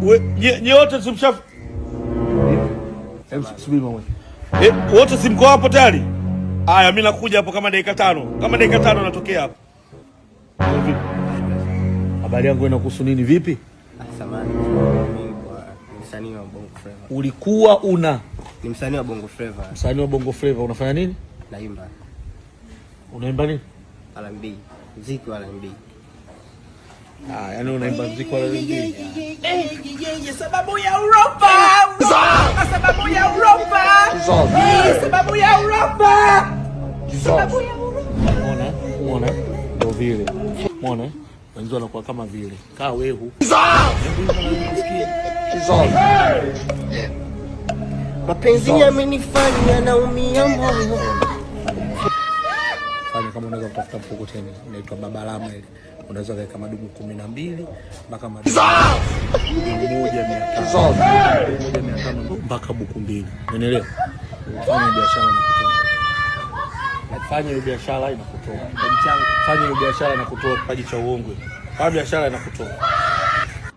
Wote simshafu. Subiri mama. Wote simko hapo tayari? Haya mimi nakuja hapo kama dakika 5. Kama dakika 5 natokea hapo. Habari yangu inakuhusu nini vipi? Samahani. Mimi ni msanii wa Bongo Flava. Ulikuwa ni msanii wa Bongo Flava. Msanii wa Bongo Flava unafanya nini? Naimba. Unaimba nini? R&B. Muziki wa R&B. Yaani unaimba muziki wa R&B. Sababu ya Europa. Sababu ya Europa. Sababu ya Europa. Sababu ya Europa. Unaona? Ndio vile. Unaona? Wengi wanakuwa kama vile. Kaa wehu. Mapenzi yamenifanya naumia moyo. Fanya kama unaweza kutafuta mkokoteni, inaitwa Babalama ile. Unaweza kuweka madumu 12 mpaka madumu 1,500 mpaka buku 2. Unaelewa? Fanya biashara na kutoa. Fanya hiyo biashara inakutoa. Fanya hiyo biashara inakutoa kipaji cha uongo. Fanya biashara inakutoa.